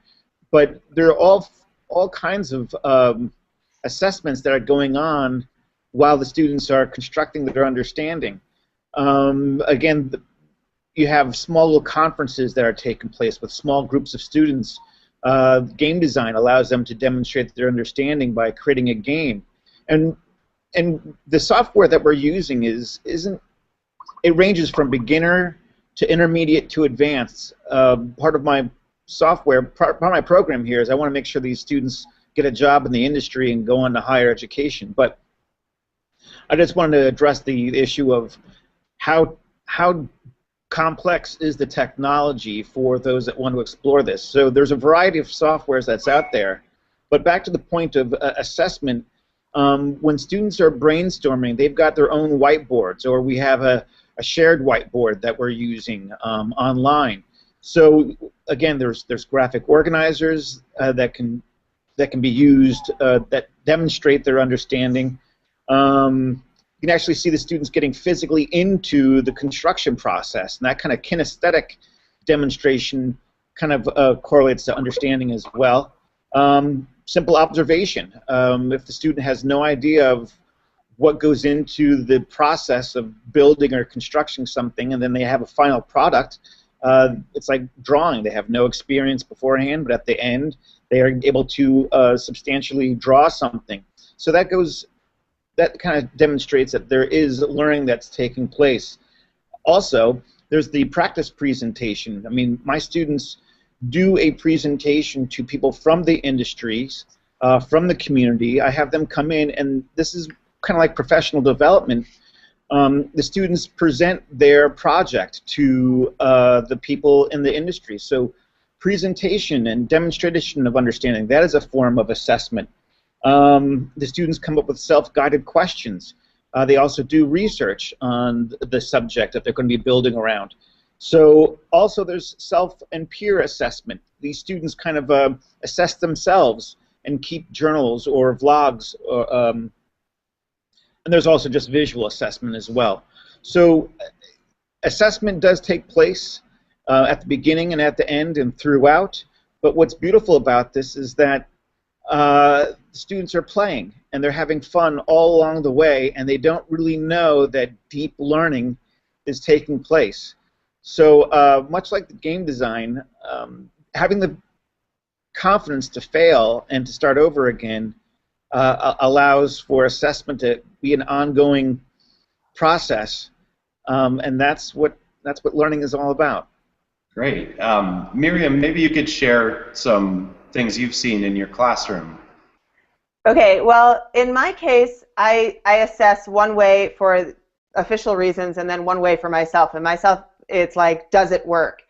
[SPEAKER 5] But there are all kinds of assessments that are going on while the students are constructing their understanding. Again, you have small little conferences that are taking place with small groups of students. Game design allows them to demonstrate their understanding by creating a game, and the software that we're using it ranges from beginner to intermediate to advanced. Part of my software, part of my program here is I want to make sure these students get a job in the industry and go on to higher education. But I just wanted to address the issue of how complex is the technology for those that want to explore this. So there's a variety of softwares that's out there, but back to the point of assessment, when students are brainstorming, they've got their own whiteboards, or we have a shared whiteboard that we're using online. So again, there's graphic organizers that can be used that demonstrate their understanding. You can actually see the students getting physically into the construction process, and that kind of kinesthetic demonstration kind of correlates to understanding as well. Simple observation. If the student has no idea of what goes into the process of building or constructing something, and then they have a final product, it's like drawing. They have no experience beforehand, but at the end they are able to substantially draw something. So that kind of demonstrates that there is learning that's taking place. Also, there's the practice presentation. I mean, my students do a presentation to people from the industries, from the community. I have them come in, and this is kind of like professional development. The students present their project to the people in the industry. So presentation and demonstration of understanding, that is a form of assessment. The students come up with self-guided questions. They also do research on the subject that they're going to be building around. So also there's self and peer assessment. These students kind of assess themselves and keep journals or vlogs. And there's also just visual assessment as well. So assessment does take place at the beginning and at the end and throughout. But what's beautiful about this is that students are playing and they're having fun all along the way, and they don't really know that deep learning is taking place. So much like the game design, having the confidence to fail and to start over again allows for assessment to be an ongoing process, and that's what that's what learning is all about.
[SPEAKER 2] Great. Miriam, maybe you could share some things you've seen in your classroom.
[SPEAKER 4] Okay, well, in my case, I assess one way for official reasons and then one way for myself. And myself, it's like, does it work?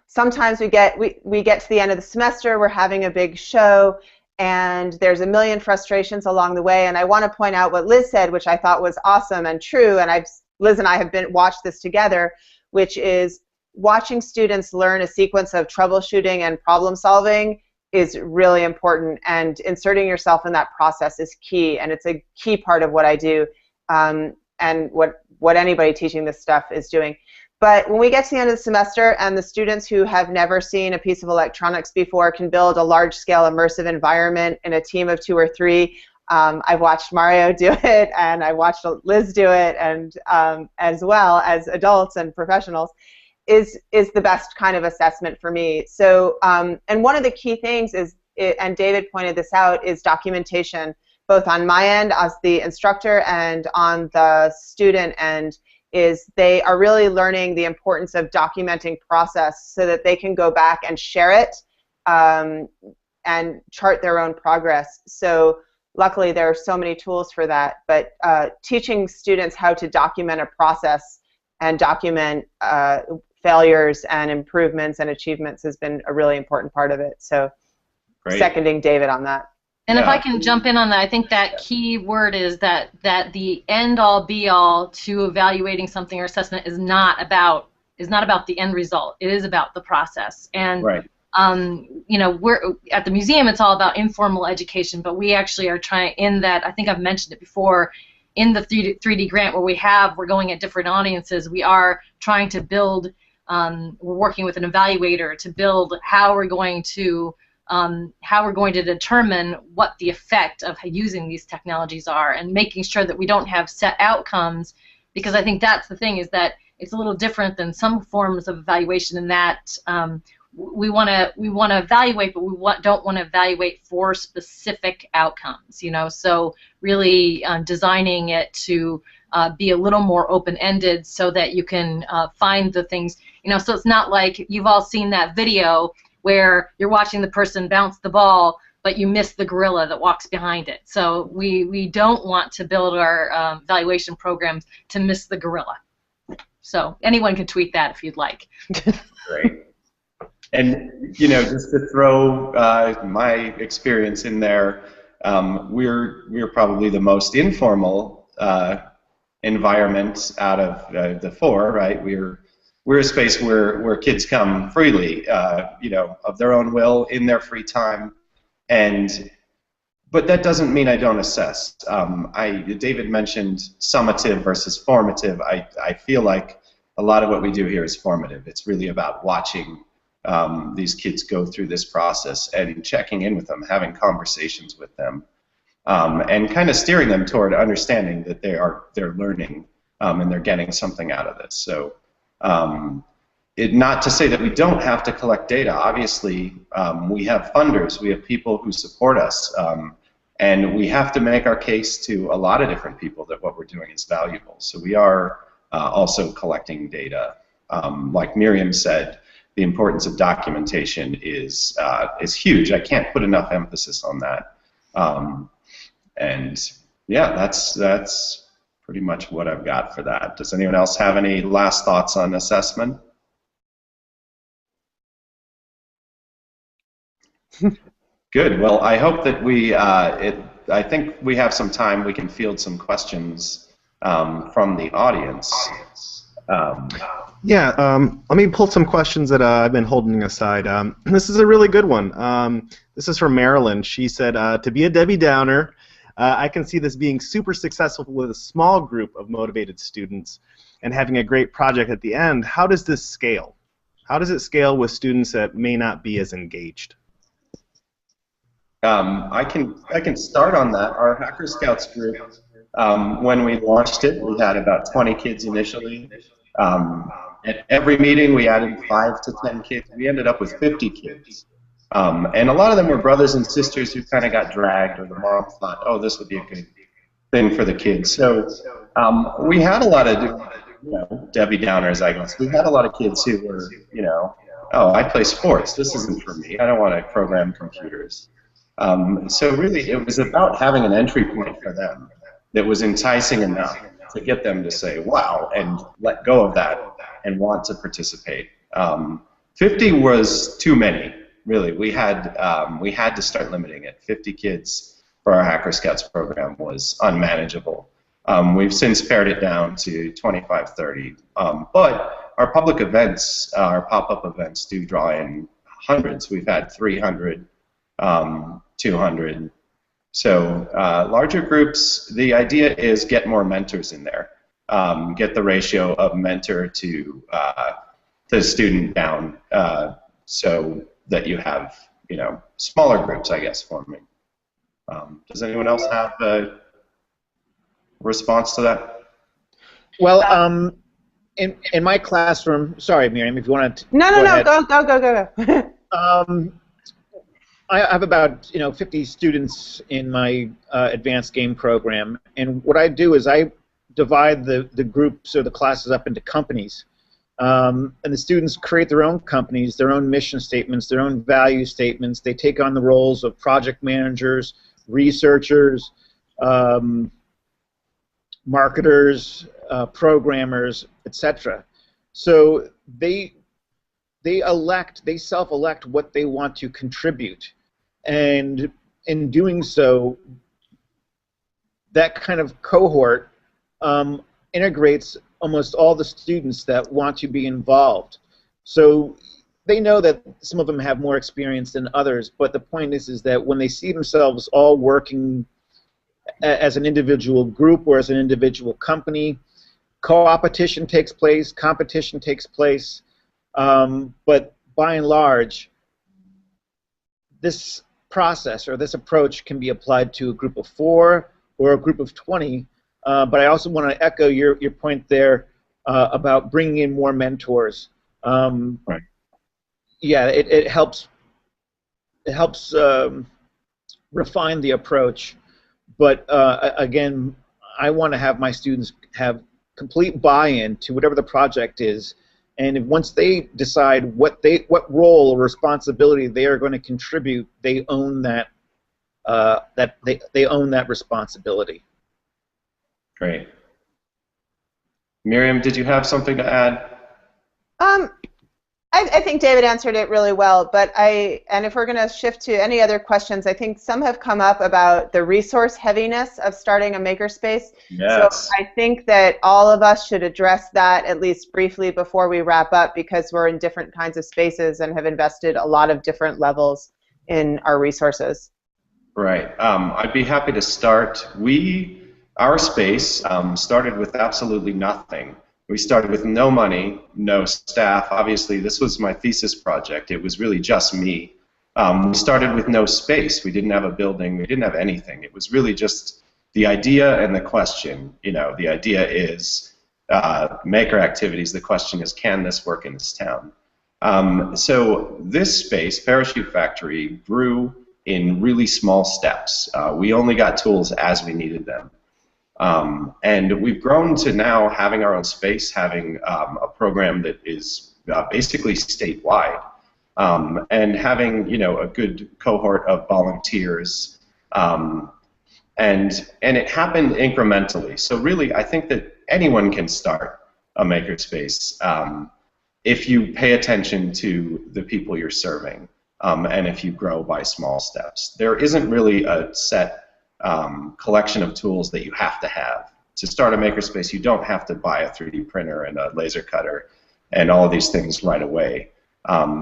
[SPEAKER 4] Sometimes we get to the end of the semester, we're having a big show, and there's a million frustrations along the way. And I want to point out what Liz said, which I thought was awesome and true. And Liz and I have watched this together, which is watching students learn a sequence of troubleshooting and problem solving is really important, and inserting yourself in that process is key, and it's a key part of what I do, and what anybody teaching this stuff is doing. But when we get to the end of the semester and the students who have never seen a piece of electronics before can build a large-scale immersive environment in a team of 2 or 3, I've watched Mario do it, and I watched Liz do it, and as well as adults and professionals, is the best kind of assessment for me. So, and one of the key things is, and David pointed this out, is documentation, both on my end as the instructor and on the student end, is they are really learning the importance of documenting process so that they can go back and share it and chart their own progress. So luckily there are so many tools for that, but teaching students how to document a process and document failures and improvements and achievements has been a really important part of it. So
[SPEAKER 2] Great.
[SPEAKER 4] Seconding David on that.
[SPEAKER 3] And if I can jump in on that, I think that key word is that the end-all be-all to evaluating something or assessment is not about the end result. It is about the process. And
[SPEAKER 2] right.
[SPEAKER 3] You know, we're at the museum. It's all about informal education, but we actually are trying in that. I think I've mentioned it before. In the 3D grant where we're going at different audiences. We are trying to build. We're working with an evaluator to build how we're going to determine what the effect of using these technologies are, and making sure that we don't have set outcomes, because I think that's the thing, is that it's a little different than some forms of evaluation in that we want to evaluate, but we don't want to evaluate for specific outcomes. You know, so really designing it to be a little more open-ended so that you can find the things. You know, so it's not like you've all seen that video where you're watching the person bounce the ball, but you miss the gorilla that walks behind it. So we don't want to build our evaluation programs to miss the gorilla. So anyone can tweet that if you'd like.
[SPEAKER 2] Great. And, you know, just to throw my experience in there, we're probably the most informal environment out of the 4, right? We're a space where kids come freely, you know, of their own will, in their free time, but that doesn't mean I don't assess. David mentioned summative versus formative. I feel like a lot of what we do here is formative. It's really about watching these kids go through this process and checking in with them, having conversations with them, and kind of steering them toward understanding that they're learning and they're getting something out of this. So. Not to say that we don't have to collect data. Obviously, we have funders, we have people who support us, and we have to make our case to a lot of different people that what we're doing is valuable. So we are also collecting data. Like Miriam said, the importance of documentation is huge. I can't put enough emphasis on that. And yeah, that's pretty much what I've got for that. Does anyone else have any last thoughts on assessment? Good. Well, I hope that I think we have some time. We can field some questions from the audience.
[SPEAKER 1] Let me pull some questions that I've been holding aside. This is a really good one. This is from Marilyn. She said, to be a Debbie Downer, I can see this being super successful with a small group of motivated students and having a great project at the end. How does this scale? How does it scale with students that may not be as engaged?
[SPEAKER 2] I can start on that. Our Hacker Scouts group, when we launched it, we had about 20 kids initially. At every meeting, we added 5 to 10 kids. We ended up with 50 kids. And a lot of them were brothers and sisters who kind of got dragged, or the mom thought, oh, this would be a good thing for the kids. So we had a lot of Debbie Downers, I guess. We had a lot of kids who were, oh, I play sports. This isn't for me. I don't want to program computers. So really, it was about having an entry point for them that was enticing enough to get them to say, wow, and let go of that and want to participate. 50 was too many, really. We had to start limiting it. 50 kids for our Hacker Scouts program was unmanageable. We've since pared it down to 25, 30. But our public events, our pop-up events, do draw in hundreds. We've had 300, 200. So larger groups, the idea is get more mentors in there. Get the ratio of mentor to student down so that you have, smaller groups, I guess, forming. Does anyone else have a response to that?
[SPEAKER 5] Well, in my classroom, sorry, Miriam, if you want to.
[SPEAKER 4] No, go.
[SPEAKER 5] I have about 50 students in my advanced game program, and what I do is I divide the groups or the classes up into companies, and the students create their own companies, their own mission statements, their own value statements. They take on the roles of project managers, researchers, marketers, programmers, etc. So they self-elect what they want to contribute, and in doing so, that kind of cohort integrates almost all the students that want to be involved. So they know that some of them have more experience than others, but the point is that when they see themselves all working as an individual group or as an individual company, co-opetition takes place, competition takes place, but by and large, this process or this approach can be applied to a group of 4 or a group of 20. But I also want to echo your point there about bringing in more mentors.
[SPEAKER 2] Right.
[SPEAKER 5] Yeah, it helps refine the approach. But again, I want to have my students have complete buy-in to whatever the project is, and once they decide what role or responsibility they are going to contribute, they own that they own that responsibility.
[SPEAKER 2] Great. Miriam, did you have something to add?
[SPEAKER 4] I think David answered it really well, and if we're going to shift to any other questions, I think some have come up about the resource heaviness of starting a makerspace.
[SPEAKER 2] Yes.
[SPEAKER 4] So I think that all of us should address that at least briefly before we wrap up, because we're in different kinds of spaces and have invested a lot of different levels in our resources.
[SPEAKER 2] Right. I'd be happy to start. Our space started with absolutely nothing. We started with no money, no staff. Obviously, this was my thesis project. It was really just me. We started with no space. We didn't have a building. We didn't have anything. It was really just the idea and the question. The idea is maker activities. The question is, can this work in this town? So this space, Parachute Factory, grew in really small steps. We only got tools as we needed them. And we've grown to now having our own space, having a program that is basically statewide, and having a good cohort of volunteers, and it happened incrementally. So really, I think that anyone can start a makerspace if you pay attention to the people you're serving, and if you grow by small steps. There isn't really a set collection of tools that you have to have. To start a makerspace, you don't have to buy a 3D printer and a laser cutter and all of these things right away.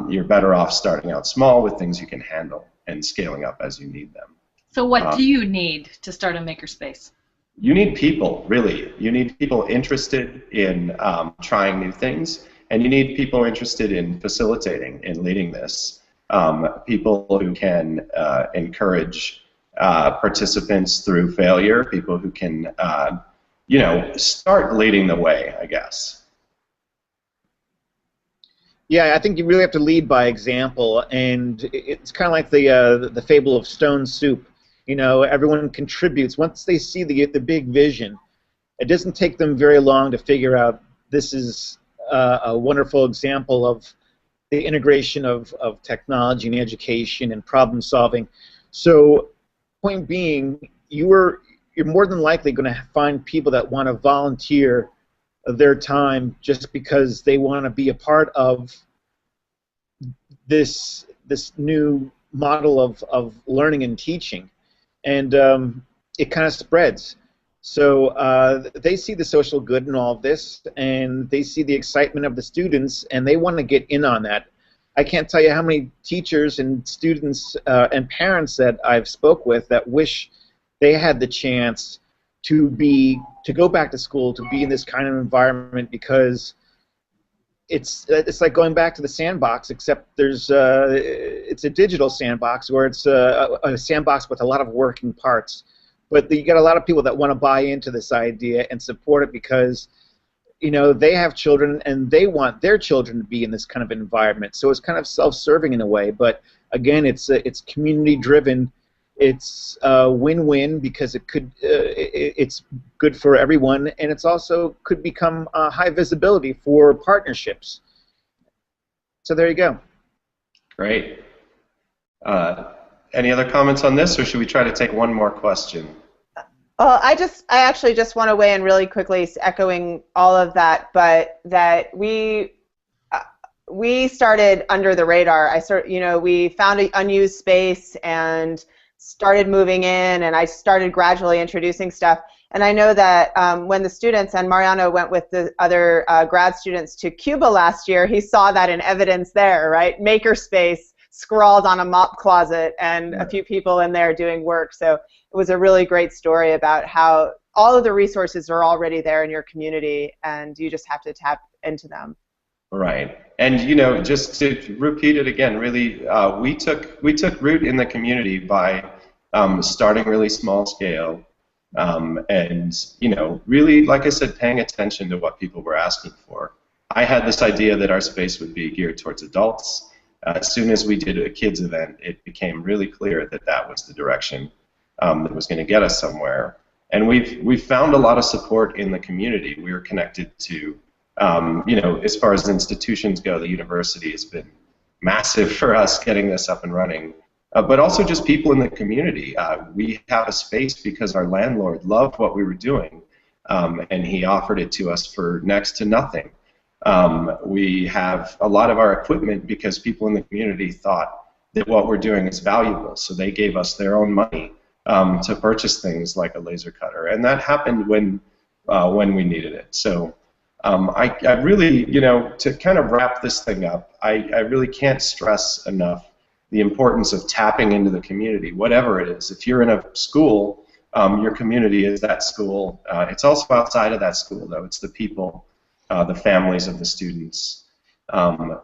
[SPEAKER 2] You're better off starting out small with things you can handle and scaling up as you need them.
[SPEAKER 3] So what do you need to start a makerspace?
[SPEAKER 2] You need people, really. You need people interested in trying new things, and you need people interested in facilitating, in leading this. People who can encourage participants through failure, people who can, start leading the way, I guess.
[SPEAKER 5] Yeah, I think you really have to lead by example, and it's kind of like the fable of stone soup. Everyone contributes. Once they see the big vision, it doesn't take them very long to figure out this is a wonderful example of the integration of technology and education and problem solving. So, point being, you're more than likely going to find people that want to volunteer their time just because they want to be a part of this new model of learning and teaching, and it kind of spreads. So they see the social good in all of this, and they see the excitement of the students, and they want to get in on that. I can't tell you how many teachers and students and parents that I've spoke with that wish they had the chance to go back to school, to be in this kind of environment, because it's like going back to the sandbox, except it's a digital sandbox where it's a sandbox with a lot of working parts. But you got a lot of people that want to buy into this idea and support it because, you know, they have children and they want their children to be in this kind of environment. So it's kind of self-serving in a way. But again, it's community-driven. It's win-win because it's good for everyone, and it's also could become high visibility for partnerships. So there you go.
[SPEAKER 2] Great. Any other comments on this, or should we try to take one more question?
[SPEAKER 4] Well, I actually just want to weigh in really quickly, echoing all of that, but that we started under the radar. We found an unused space and started moving in, and I started gradually introducing stuff. And I know that when the students, and Mariano went with the other grad students to Cuba last year, he saw that in evidence there, right? Makerspace scrawled on a mop closet and a few people in there doing work. So it was a really great story about how all of the resources are already there in your community, and you just have to tap into them.
[SPEAKER 2] Right, and you know, just to repeat it again, really, we took root in the community by starting really small scale, and you know, really, like I said, paying attention to what people were asking for. I had this idea that our space would be geared towards adults. As soon as we did a kids event, it became really clear that that was the direction that was going to get us somewhere. And we've found a lot of support in the community. We were connected to, you know, as far as institutions go, the university has been massive for us getting this up and running. But also just people in the community. We have a space because our landlord loved what we were doing, and he offered it to us for next to nothing. We have a lot of our equipment because people in the community thought that what we're doing is valuable, so they gave us their own money to purchase things like a laser cutter, and that happened when we needed it. So I really, you know, to kind of wrap this thing up, I really can't stress enough the importance of tapping into the community, whatever it is. If you're in a school, your community is that school. It's also outside of that school, though. It's the people, the families of the students.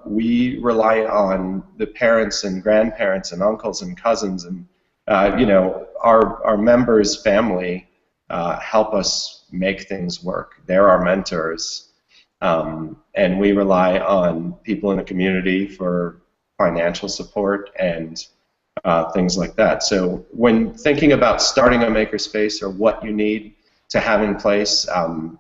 [SPEAKER 2] We rely on the parents and grandparents and uncles and cousins and you know, our members' family help us make things work. They're our mentors, and we rely on people in the community for financial support and things like that. So when thinking about starting a makerspace or what you need to have in place,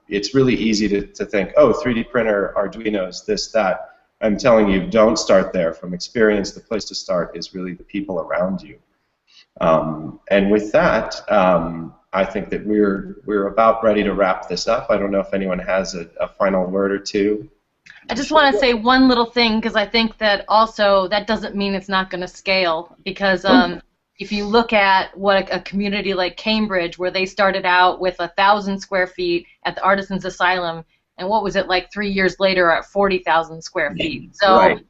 [SPEAKER 2] it's really easy to think, oh, 3D printer, Arduinos, this, that. I'm telling you, don't start there. From experience, the place to start is really the people around you. And with that, I think that we're about ready to wrap this up. I don't know if anyone has a final word or two.
[SPEAKER 3] I just want to say one little thing, because I think that also that doesn't mean it's not going to scale, because if you look at what a community like Cambridge, where they started out with 1,000 square feet at the Artisans Asylum, and what was it like 3 years later at 40,000 square feet. So.
[SPEAKER 2] Right.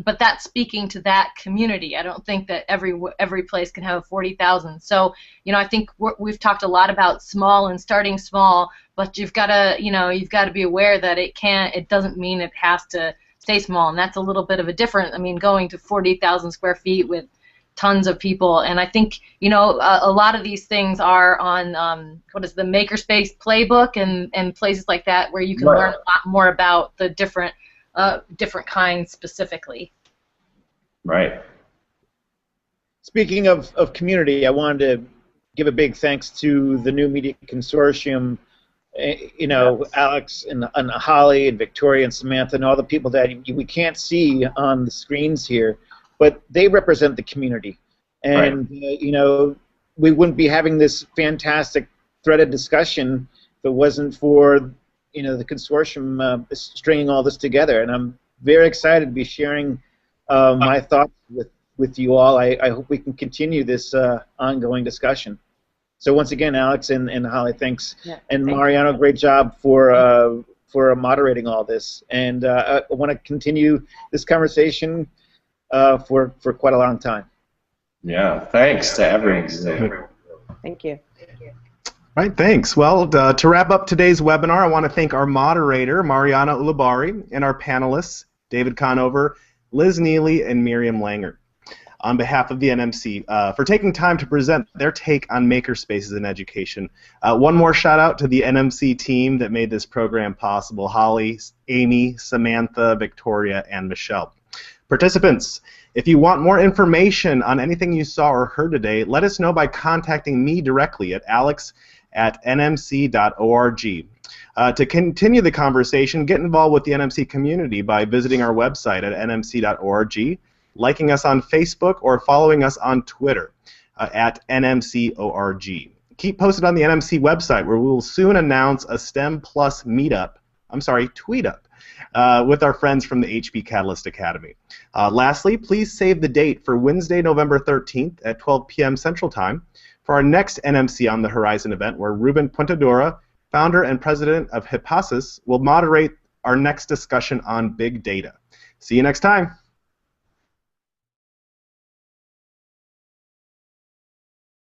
[SPEAKER 3] But that's speaking to that community. I don't think that every place can have 40,000. So, you know, I think we've talked a lot about small and starting small, but you've got to be aware that it doesn't mean it has to stay small, and that's a little bit of a different. I mean, going to 40,000 square feet with tons of people, and I think, you know, a lot of these things are on what is the Makerspace playbook and places like that where you can learn a lot more about the different kinds specifically.
[SPEAKER 2] Right.
[SPEAKER 5] Speaking of community, I wanted to give a big thanks to the New Media Consortium You know, Alex and Holly and Victoria and Samantha and all the people that we can't see on the screens here, but they represent the community. And, you know, we wouldn't be having this fantastic threaded discussion if it wasn't for, you know, the consortium stringing all this together. And I'm very excited to be sharing my thoughts with you all. I hope we can continue this ongoing discussion. So once again, Alex and Holly, thanks.
[SPEAKER 4] Yeah,
[SPEAKER 5] and
[SPEAKER 4] thanks.
[SPEAKER 5] Mariano, great job for moderating all this. And I want to continue this conversation for quite a long time.
[SPEAKER 2] Yeah, thanks to everyone.
[SPEAKER 4] Thank you.
[SPEAKER 1] All right, thanks. Well, to wrap up today's webinar, I want to thank our moderator, Mariana Ulabari, and our panelists, David Conover, Liz Neely, and Miriam Langer, on behalf of the NMC, for taking time to present their take on makerspaces in education. One more shout out to the NMC team that made this program possible: Holly, Amy, Samantha, Victoria, and Michelle. Participants, if you want more information on anything you saw or heard today, let us know by contacting me directly at alex@nmc.org. To continue the conversation, get involved with the NMC community by visiting our website at nmc.org, liking us on Facebook, or following us on Twitter at NMCORG. Keep posted on the NMC website, where we will soon announce a STEM Plus tweet-up, with our friends from the HP Catalyst Academy. Lastly, please save the date for Wednesday, November 13th at 12 p.m. Central Time for our next NMC On the Horizon event, where Ruben Puentedura, founder and president of Hippasis, will moderate our next discussion on big data. See you next time.